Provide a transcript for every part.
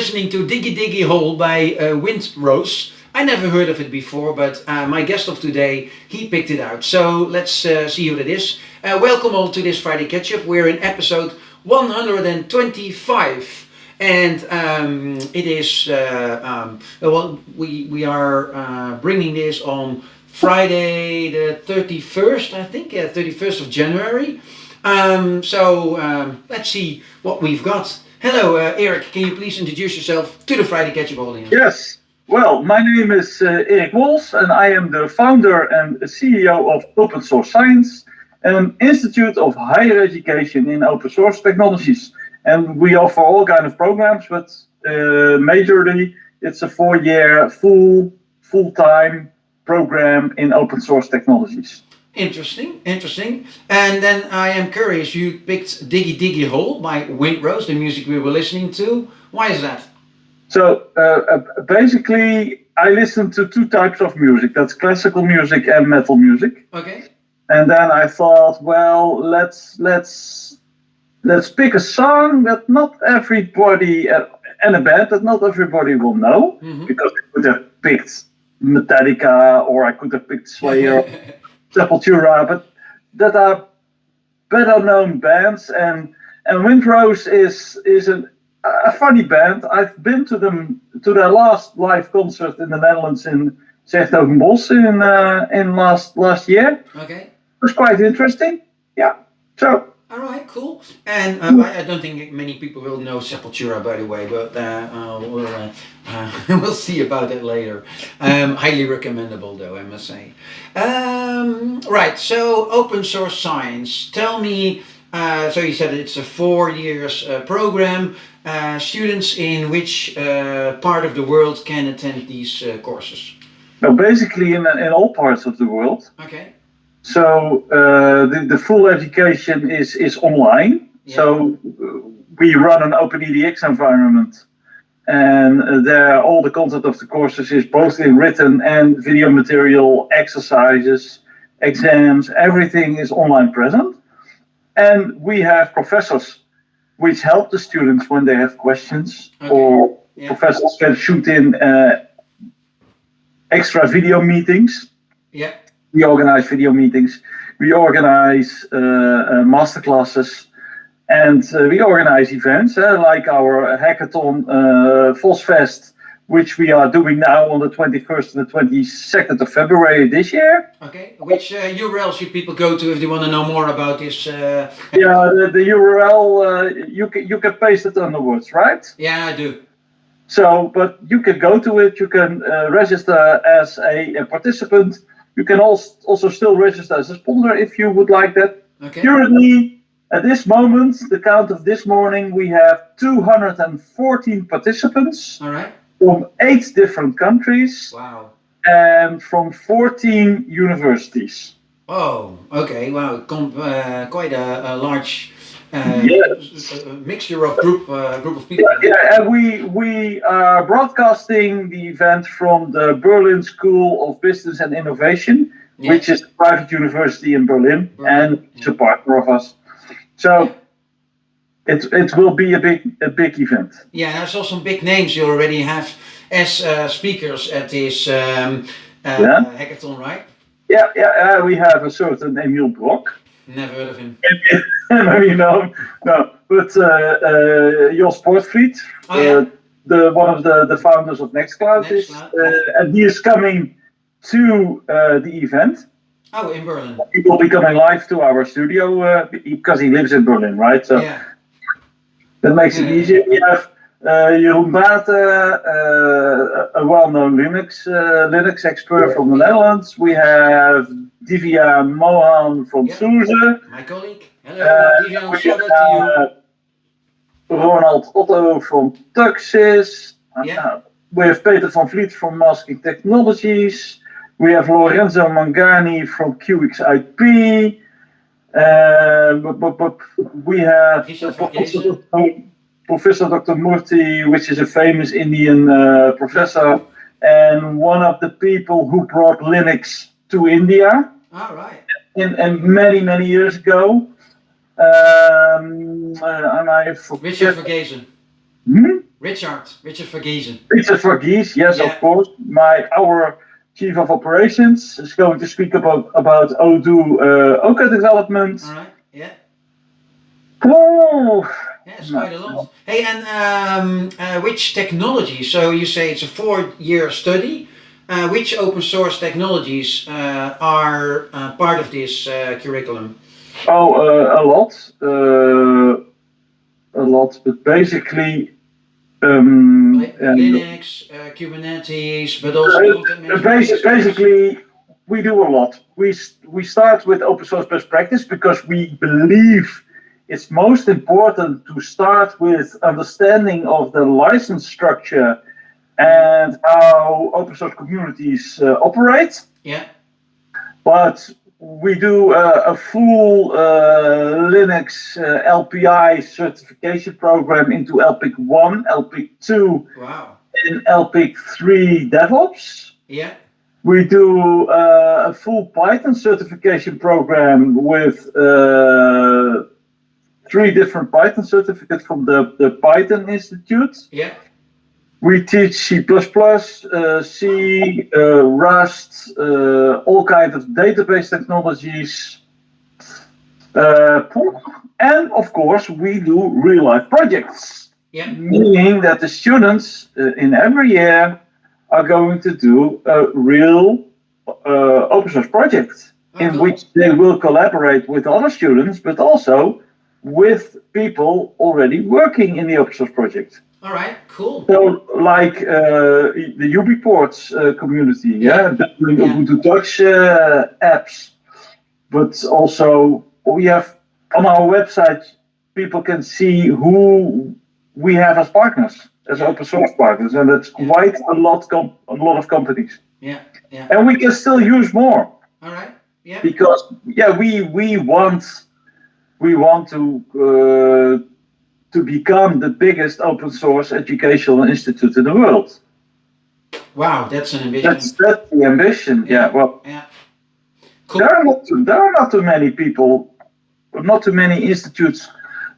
listening to Diggy Diggy Hole by Windrose. I never heard of it before, but my guest of today, he picked it out. So let's see who that is. Welcome all to this Friday Ketchup. We're in episode 125. And it is, well, we are bringing this on Friday the 31st, I think, 31st of January. Let's see what we've got. Hello, Eric. Can you please introduce yourself to the Friday Ketchup audience? Yes. Well, my name is Erik Wols, and I am the founder and CEO of Open Source Science, an institute of higher education in open source technologies. And we offer all kind of programs, but majorly it's a 4-year full-time program in open source technologies. Interesting. And then I am curious, you picked Diggy Diggy Hole by Windrose, the music we were listening to. Why is that? So basically, I listen to two types of music. That's classical music and metal music. Okay. And then I thought, well, let's pick a song that not everybody and a band that not everybody will know, because I could have picked Metallica or I could have picked Slayer. Sepultura, but that are better known bands, and Windrose is a funny band. I've been to their last live concert in the Netherlands in 's-Hertogenbosch in last year. Okay. It was quite interesting. Yeah. So. All right, cool. And I don't think many people will know Sepultura, by the way, but we'll see about that later. Highly recommendable, though, I must say. Right, so open source science. Tell me, so you said it's a 4 years program. Students in which part of the world can attend these courses? No, basically in all parts of the world. Okay. So the full education is online. Yeah. So we run an OpenEDX environment, and there all the content of the courses is both in written and video material, exercises, exams. Everything is online present, and we have professors which help the students when they have questions, or professors can shoot in extra video meetings. Yeah. We organize video meetings, we organize masterclasses, and we organize events like our hackathon Vosfest, which we are doing now on the 21st and the 22nd of February this year. Okay, which URL should people go to if they want to know more about this? The URL, you can paste it on the words, right? Yeah, I do. So, but you can go to it, you can register as a participant. You can also still register as a sponsor if you would like that. Okay. Currently, at this moment, the count of this morning, we have 214 participants. All right. From 8 different countries. Wow. And from 14 universities. Oh, okay. Wow, quite a large mixture of group of people. Yeah, and we are broadcasting the event from the Berlin School of Business and Innovation, which is a private university in Berlin, and it's a partner of us. So it will be a big event. Yeah, I saw some big names you already have as speakers at this hackathon, right? Yeah, we have a certain Emil Brock. Never heard of him. Maybe no, but Jos Poortvliet, one of the founders of Nextcloud, and he is coming to the event. Oh, in Berlin. He will be coming live to our studio because he lives in Berlin, right? So that makes it easier. We have Jeroen Bate, a well-known Linux expert from the Netherlands. We have Divya Mohan from SUSE. My colleague. Hello, Divya, shout out to you. Ronald Otto from Tuxis. We have Peter van Vliet from Masking Technologies. We have Lorenzo Mangani from QXIP. We have Professor Dr. Murthy, which is a famous Indian professor, and one of the people who brought Linux to India. All right. And many years ago. And I forget. Richard Vergezen. Richard Vergiezen. Richard Vergiezen, yes, of Yeah. course. Our chief of operations is going to speak about Odoo OK development. All right. Yeah. Oh, Yeah, it's no, quite a lot. no. Hey, and which technology? So you say it's a 4-year study. Which open source technologies are part of this curriculum? Oh, a lot, but basically, Like Linux, Kubernetes, but also content management systems. basically, we do a lot. We start with open source best practice because we believe it's most important to start with understanding of the license structure Mm. and how open source communities operate. Yeah. But we do a full Linux LPI certification program into LPIC 1, LPIC 2, Wow. and LPIC 3 DevOps. Yeah. We do a full Python certification program with 3 different Python certificates from the Python Institute. Yeah. We teach C++, C, Rust, all kinds of database technologies. And of course, we do real life projects, Yeah. meaning that the students in every year are going to do a real open source project Oh, in cool. which they will collaborate with other students, but also with people already working in the open source project. All right. Cool. So, like the UbiPorts community, Yeah. doing Yeah. Ubuntu Touch apps, but also we have on our website, people can see who we have as partners, as Yeah. open source partners, and it's Yeah. quite a lot of companies. Yeah. Yeah. And we can still use more All right. Yeah. because we want to become the biggest open source educational institute in the world. Wow, that's an ambition. That's the ambition. Yeah. Well, Yeah. Cool. there are not too many people, not too many institutes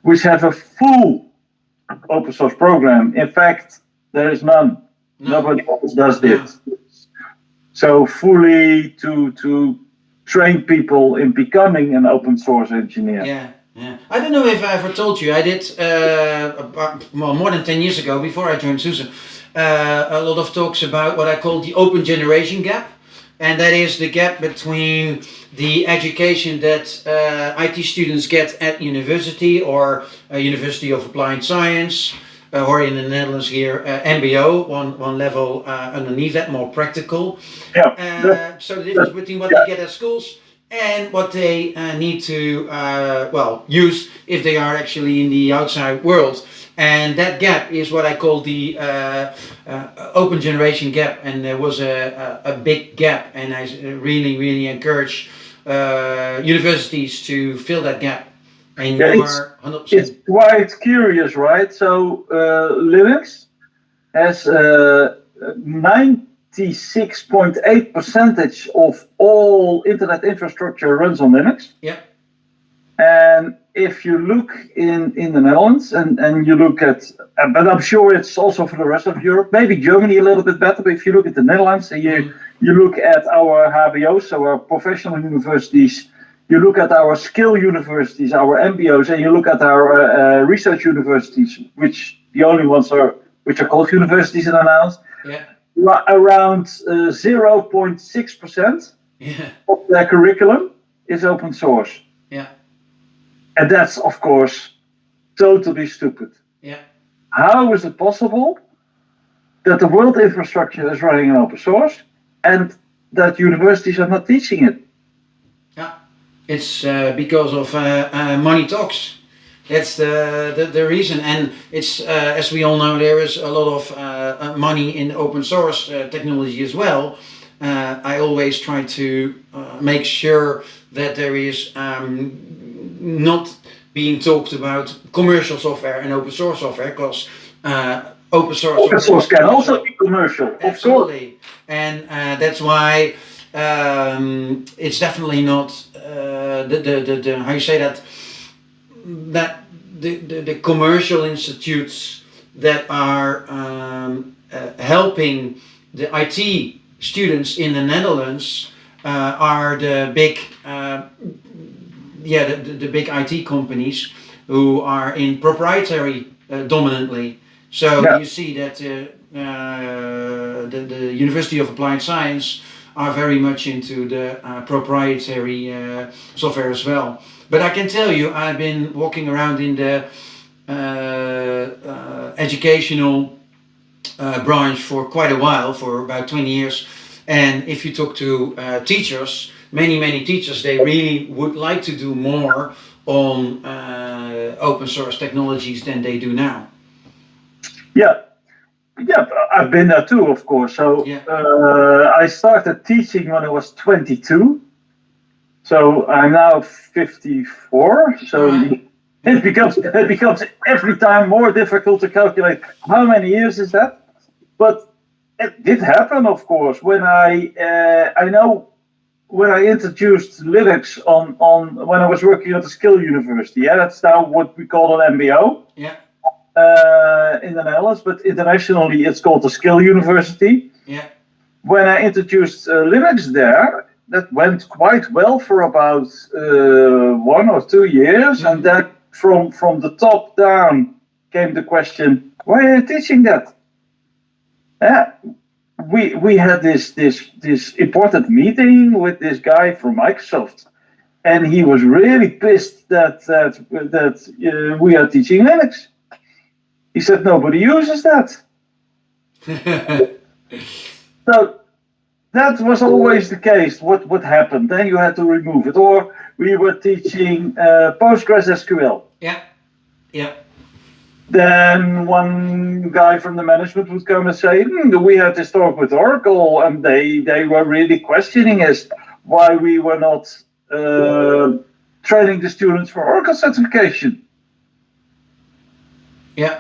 which have a full open source program. In fact, there is none. No. Nobody else does No. it. So fully to train people in becoming an open source engineer. Yeah. Yeah. I don't know if I ever told you. I did more than 10 years ago, before I joined SUSE, a lot of talks about what I call the open generation gap. And that is the gap between the education that IT students get at university or University of Applied Science, or in the Netherlands here, MBO, one level underneath that, more practical. Yeah. So the difference between what they get at schools and what they need to use if they are actually in the outside world. And that gap is what I call the open generation gap. And there was a big gap, and I really encourage universities to fill that gap. And you are 100%. It's quite curious, right? So Linux has 96.8% of all internet infrastructure runs on Linux. Yeah. And if you look in the Netherlands and you look at, but I'm sure it's also for the rest of Europe, maybe Germany a little bit better, but if you look at the Netherlands and you look at our HBOs, so our professional universities, you look at our skill universities, our MBOs, and you look at our research universities, which the only ones are which are called universities in the Netherlands, around 0.6% of their curriculum is open source. Yeah. And that's, of course, totally stupid. Yeah. How is it possible that the world infrastructure is running in open source and that universities are not teaching it? Yeah, it's because of money talks. That's the reason, and it's as we all know, there is a lot of money in open source technology as well. I always try to make sure that there is not being talked about commercial software and open source software, because open source can also be commercial. Absolutely, and that's why it's definitely not the how you say that the commercial institutes that are helping the IT students in the Netherlands are the big, the big IT companies who are in proprietary dominantly. So Yeah. you see that the University of Applied Science are very much into the proprietary software as well. But I can tell you, I've been walking around in the educational branch for quite a while, for about 20 years. And if you talk to teachers, many teachers, they really would like to do more on open source technologies than they do now. Yeah. Yeah, I've been there too, of course. So Yeah. I started teaching when I was 22. So I'm now 54. All So right. it becomes every time more difficult to calculate how many years is that. But it did happen, of course. I know when I introduced Linux on when I was working at a skill university. Yeah, that's now what we call an MBO. Yeah. In the Netherlands, but internationally it's called the Skill University. Yeah. When I introduced Linux there, that went quite well for about 1 or 2 years, and then from the top down came the question, "Why are you teaching that?" Yeah, we had this important meeting with this guy from Microsoft, and he was really pissed that we are teaching Linux. He said nobody uses that. So that was always the case. What happened? Then you had to remove it. Or we were teaching Postgres SQL. Yeah. Yeah. Then one guy from the management would come and say, we had this talk with Oracle, and they were really questioning us why we were not training the students for Oracle certification. Yeah.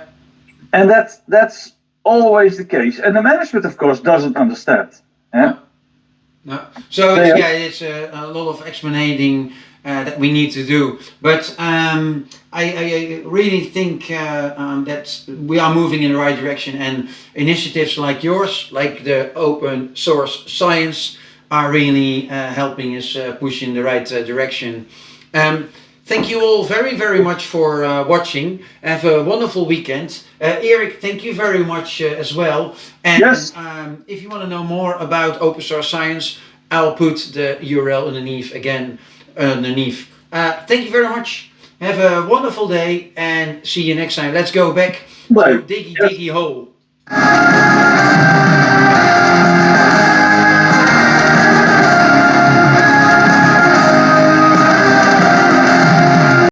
And that's always the case. And the management, of course, doesn't understand. Yeah. No. So it's, yeah, it's a lot of explaining that we need to do. But I really think that we are moving in the right direction, and initiatives like yours, like the open source science, are really helping us push in the right direction. Thank you all very much for watching. Have a wonderful weekend. Erik, thank you very much as well. And yes. If you want to know more about open source science, I'll put the URL underneath again. Thank you very much. Have a wonderful day and see you next time. Let's go back to Diggy Diggy Hole.